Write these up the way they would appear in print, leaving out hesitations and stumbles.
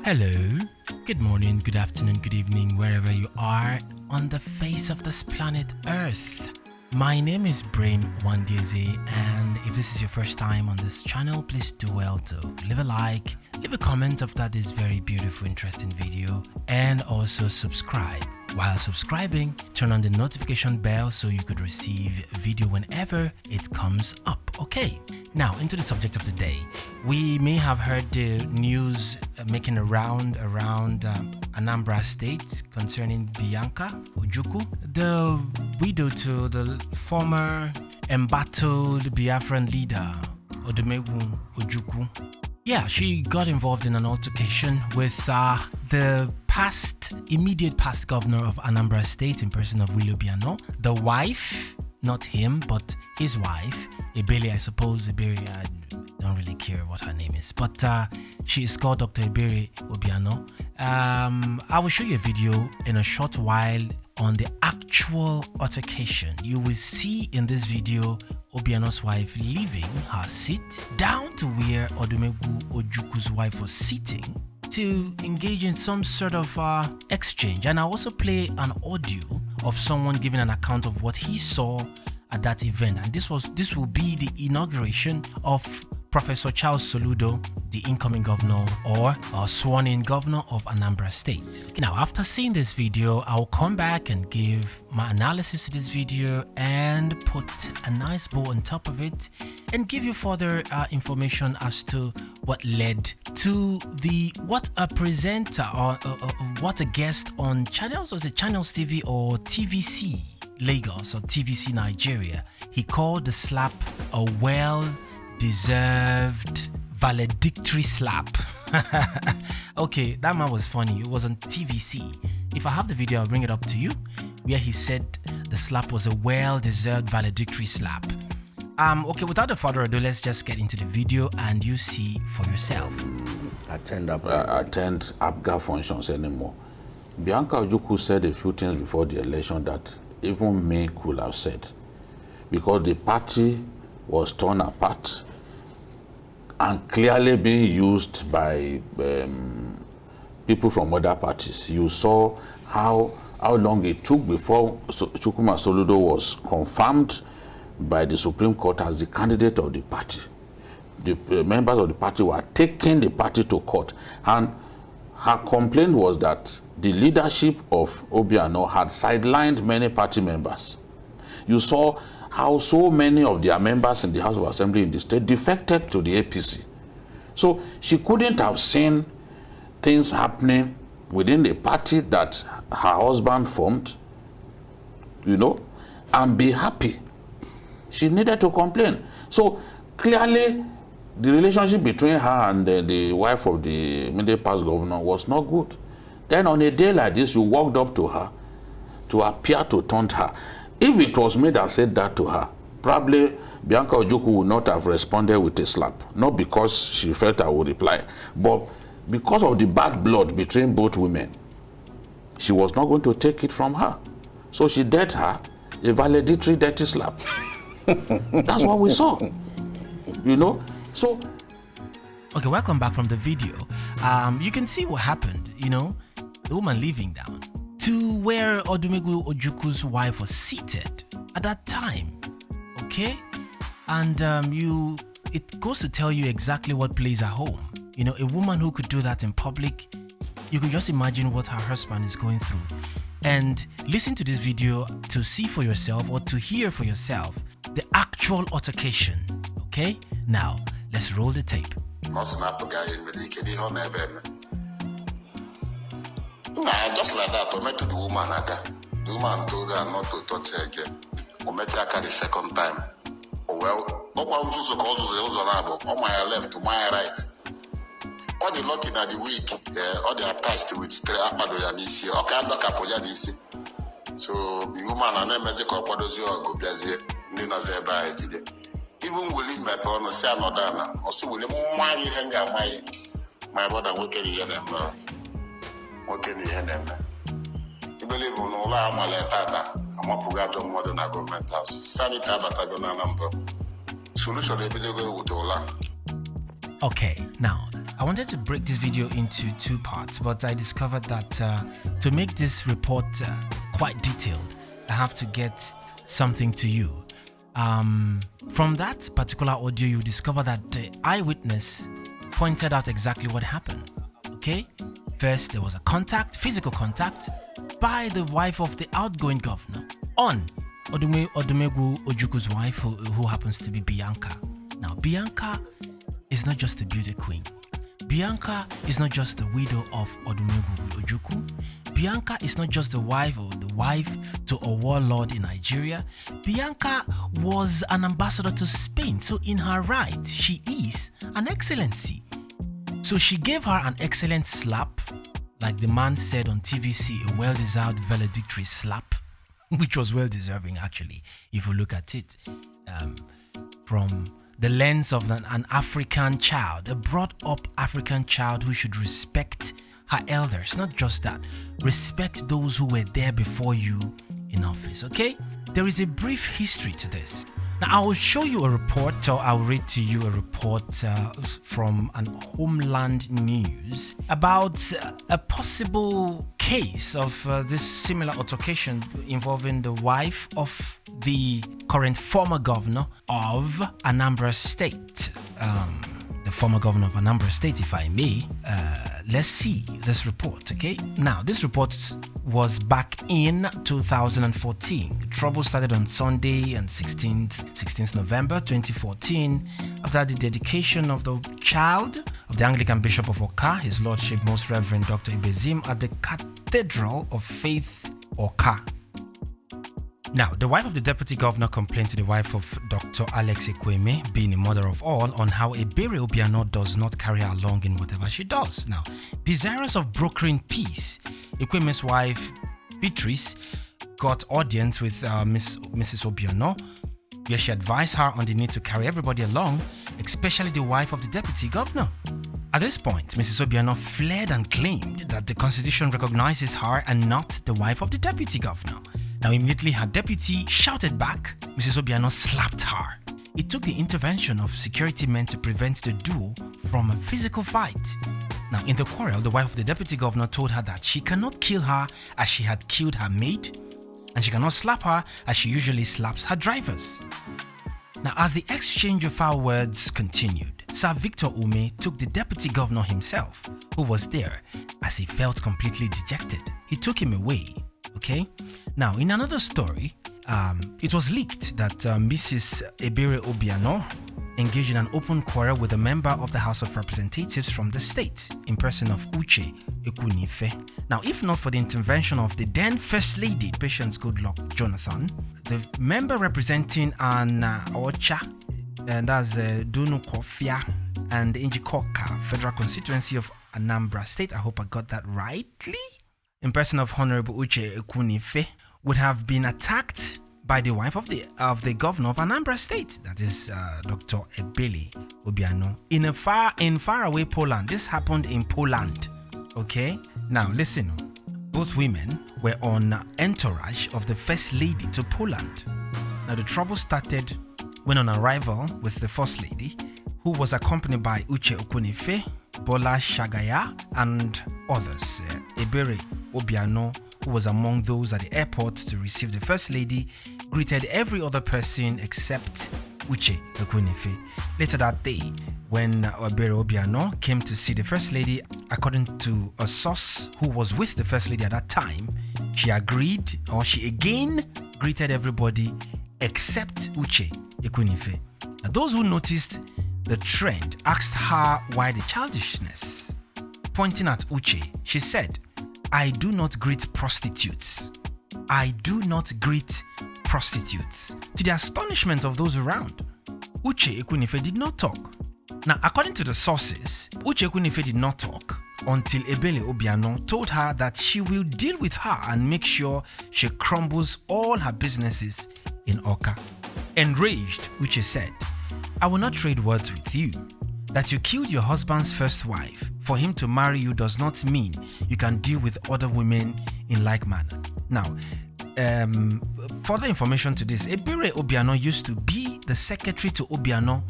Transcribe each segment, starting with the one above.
Hello, good morning, good afternoon, good evening, wherever you are on the face of this planet Earth. My name is Brain Wandieze, and if this is your first time on this channel, please do well to leave a like, leave a comment after this very beautiful, interesting video, and also subscribe. While subscribing, turn on the notification bell so you could receive a video whenever it comes up. Okay, now into the subject of the day. We may have heard the news making a round around Anambra State concerning Bianca OJUKWU, the widow to the former embattled Biafran leader OJUKWU. Yeah, she got involved in an altercation with the immediate past governor of Anambra State in person of Ebere Obiano. The wife, not him, but his wife, Ebere, I suppose. Ebere, I don't really care what her name is, but she is called Dr. Ebere Obiano. I will show you a video in a short while on the actual altercation. You will see in this video Obiano's wife leaving her seat down to where OJUKWU's wife was sitting to engage in some sort of exchange. And I'll also play an audio of someone giving an account of what he saw at that event. And this will be the inauguration of Professor Charles Soludo, the incoming governor or sworn-in governor of Anambra State. Now, after seeing this video, I'll come back and give my analysis to this video and put a nice bow on top of it and give you further information as to what led to what a presenter or what a guest on channels, was it Channels TV or TVC Lagos or TVC Nigeria, he called the slap a well-deserved valedictory slap. Okay, that man was funny. It was on TVC. If I have the video, I'll bring it up to you, where he said the slap was a well-deserved valedictory slap. Okay, without further ado, let's just get into the video and you see for yourself. Attend APGA functions anymore. Bianca OJUKWU said a few things before the election that even me could have said, because the party was torn apart and clearly being used by people from other parties. You saw how long it took before Chukwuma Soludo was confirmed by the Supreme Court as the candidate of the party. The members of the party were taking the party to court, and her complaint was that the leadership of Obiano had sidelined many party members. You saw how so many of their members in the House of Assembly in the state defected to the APC. So she couldn't have seen things happening within the party that her husband formed, and be happy. She needed to complain. So clearly, the relationship between her and the wife of the immediate past governor was not good. Then on a day like this, you walked up to her to appear to taunt her. If it was me that said that to her, probably Bianca OJUKWU would not have responded with a slap. Not because she felt I would reply, but because of the bad blood between both women. She was not going to take it from her. So she dealt her a valedictory dirty slap. That's what we saw. So okay, welcome back from the video. You can see what happened, the woman leaving down to where OJUKWU's wife was seated at that time. Okay, and it goes to tell you exactly what plays at home. A woman who could do that in public, you could just imagine what her husband is going through. And listen to this video to see for yourself or to hear for yourself the actual altercation. Okay, now let's roll the tape. Just like that, I met the woman again. The woman told her not to touch her again. I met her the second time. Well, on my left, to my right. All the lucky that the week, all the attached with straight up at the DC. Okay, I'm not capoja DC. So the woman and them as a corporation go blaze. Even William Meton, Sam Odana, also William Mari Hanga, my brother, what can you hear them? What can you hear them? You believe in Ola Maletata, I'm a program more than a government house. Sanita Batagona number. Solution, they believe with Ola. Okay, now I wanted to break this video into two parts, but I discovered that to make this report quite detailed, I have to get something to you. From that particular audio, you discover that the eyewitness pointed out exactly what happened. Okay, first there was a physical contact by the wife of the outgoing governor on Odumegwu Ojukwu's wife, who happens to be Bianca. Now, Bianca is not just a beauty queen. Bianca is not just the widow of Odumegwu Ojukwu. Bianca is not just the wife to a warlord in Nigeria. Bianca was an ambassador to Spain, so in her right, she is an excellency. So she gave her an excellent slap, like the man said on TVC, a well-deserved valedictory slap, which was well-deserving actually, if you look at it from the lens of an African child, a brought-up African child who should respect her elders. Not just that, respect those who were there before you in office, okay? There is a brief history to this. Now, I will show you a report, or I'll read to you a report from an Homeland News about a possible case of this similar altercation involving the wife of the current former governor of Anambra State. The former governor of Anambra State, if I may. Let's see this report, okay? Now, this report was back in 2014. Trouble started on Sunday and 16th November 2014 after the dedication of the child of the Anglican Bishop of Oka, His Lordship Most Reverend Dr. Ibezim, at the Cathedral of Faith, Oka. Now, the wife of the deputy governor complained to the wife of Dr. Alex Ekweme, being a mother of all, on how Ebere Obiano does not carry her along in whatever she does. Now, desirous of brokering peace, Ekweme's wife, Beatrice, got audience with Mrs. Obiano, where she advised her on the need to carry everybody along, especially the wife of the deputy governor. At this point, Mrs. Obiano fled and claimed that the constitution recognizes her and not the wife of the deputy governor. Now, immediately her deputy shouted back. Mrs. Obiano slapped her. It took the intervention of security men to prevent the duo from a physical fight. Now, in the quarrel, the wife of the deputy governor told her that she cannot kill her as she had killed her maid, and she cannot slap her as she usually slaps her drivers. Now, as the exchange of foul words continued, Sir Victor Ume took the deputy governor himself, who was there, as he felt completely dejected. He took him away. Okay? Now, in another story, it was leaked that Mrs. Ebere Obiano engaged in an open quarrel with a member of the House of Representatives from the state, in person of OJUKWU. Now, if not for the intervention of the then First Lady, Patience Goodluck Jonathan, the member representing an Ocha, and that's Dunu Kofia and Njikoka Federal Constituency of Anambra State, I hope I got that rightly, in person of Honorable Uche Ekwunife, would have been attacked by the wife of the governor of Anambra State, that is Dr. Ebere Obiano, in faraway Poland. This happened in Poland. Okay, now listen. Both women were on entourage of the First Lady to Poland. Now the trouble started when on arrival with the First Lady, who was accompanied by Uche Ekwunife, Bola Shagaya, and others. Ebere Obiano, who was among those at the airport to receive the First Lady, greeted every other person except Uche Ekwunife. Later that day, when Ebere Obiano came to see the First Lady, according to a source who was with the First Lady at that time, she again greeted everybody except Uche Ekwunife. Now, those who noticed the trend asked her why the childishness. Pointing at Uche, she said, "I do not greet prostitutes. I do not greet prostitutes." To the astonishment of those around, Uche Ekwunife did not talk. Now, according to the sources, Uche Ekwunife did not talk until Ebere Obiano told her that she will deal with her and make sure she crumbles all her businesses in Oka. Enraged, Uche said, "I will not trade words with you. That you killed your husband's first wife for him to marry you does not mean you can deal with other women in like manner." Now, further information to this, Ebere Obiano used to be the secretary to Obiano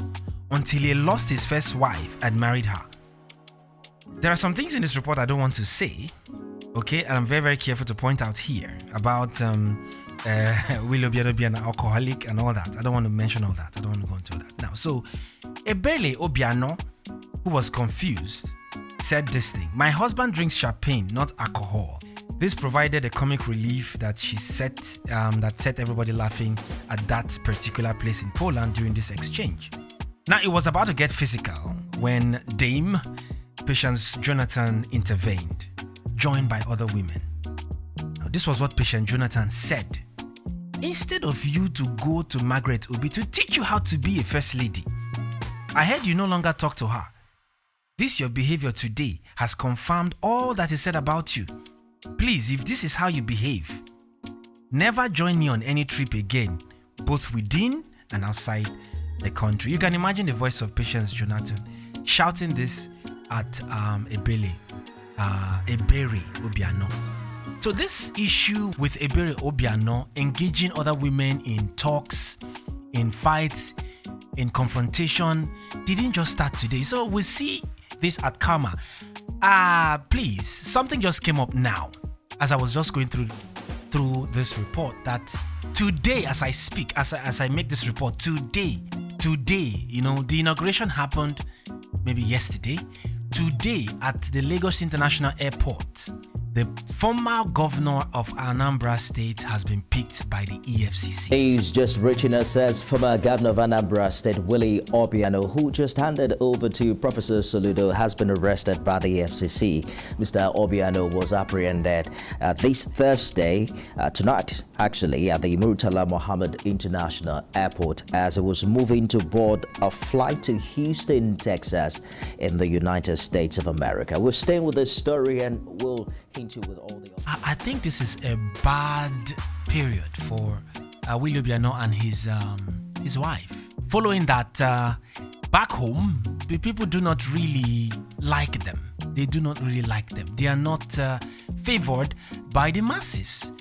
until he lost his first wife and married her. There are some things in this report I don't want to say, okay, and I'm very, very careful to point out here about Ebere Obiano being an alcoholic and all that. I don't want to mention all that. I don't want to go into that now. So, Ebere Obiano, who was confused, said this thing: "My husband drinks champagne, not alcohol." This provided a comic relief that set everybody laughing at that particular place in Poland during this exchange. Now, it was about to get physical when Dame Patience Jonathan intervened, joined by other women. Now, this was what Patience Jonathan said: "Instead of you to go to Margaret Obi to teach you how to be a first lady, I heard you no longer talk to her. This your behavior today has confirmed all that is said about you. Please, if this is how you behave, never join me on any trip again, both within and outside the country." You can imagine the voice of Patience Jonathan shouting this at Ebere Obiano. So this issue with Ebere Obiano engaging other women in talks, in fights, in confrontation didn't just start today. So we see this at Karma. Please, something just came up now as I was just going through this report, that today, as I speak, as I make this report, today, the inauguration happened maybe yesterday. Today at the Lagos International Airport, the former governor of Anambra State has been picked by the EFCC. News just reaching us says former governor of Anambra State, Ebere Obiano, who just handed over to Professor Soludo, has been arrested by the EFCC. Mr. Obiano was apprehended this Thursday, tonight actually, at the Murtala Mohammed International Airport as he was moving to board a flight to Houston, Texas in the United States of America. We're staying with this story and we'll hint you with all the... I think this is a bad period for Ebere Obiano and his wife. Following that, back home, the people do not really like them. They do not really like them. They are not favored by the masses,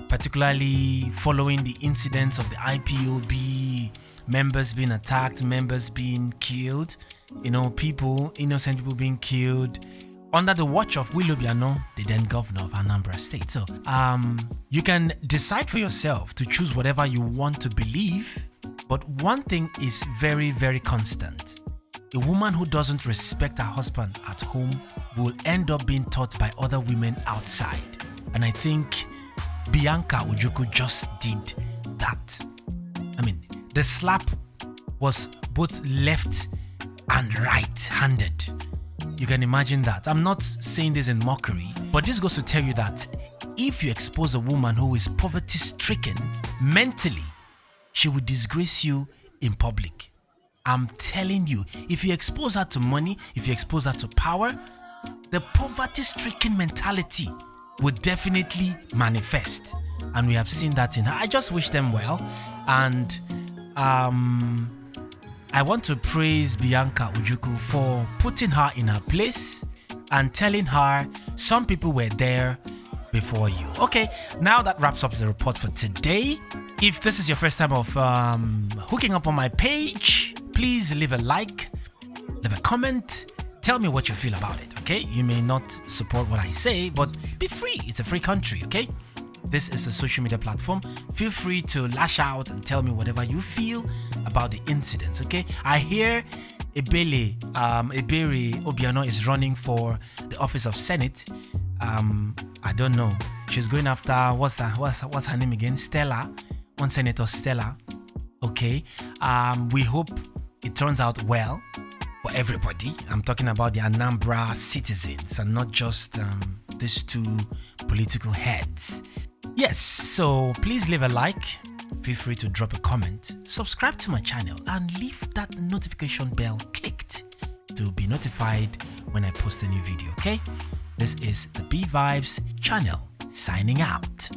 particularly following the incidents of the IPOB, members being attacked, members being killed, innocent people being killed, under the watch of Ebere Obiano, the then governor of Anambra State. So, you can decide for yourself to choose whatever you want to believe, but one thing is very, very constant. A woman who doesn't respect her husband at home will end up being taught by other women outside. And I think Bianca OJUKWU just did that. I mean, the slap was both left and right-handed. You can imagine that. I'm not saying this in mockery, but this goes to tell you that if you expose a woman who is poverty-stricken mentally, she will disgrace you in public. I'm telling you, if you expose her to money, if you expose her to power, the poverty-stricken mentality would definitely manifest. And we have seen that in her. I just wish them well. And I want to praise Bianca OJUKWU for putting her in her place and telling her some people were there before you. Okay, now that wraps up the report for today. If this is your first time of hooking up on my page, please leave a like, leave a comment, tell me what you feel about it, okay? You may not support what I say, but be free. It's a free country, okay? This is a social media platform. Feel free to lash out and tell me whatever you feel about the incidents, okay? I hear Ebere Obiano is running for the office of Senate. I don't know. She's going after, what's her name again? Stella. One Senator Stella. Okay. We hope it turns out well for everybody. I'm talking about the Anambra citizens and not just these two political heads. Yes, so please leave a like, feel free to drop a comment, subscribe to my channel and leave that notification bell clicked to be notified when I post a new video, okay? This is the B Vibes channel signing out.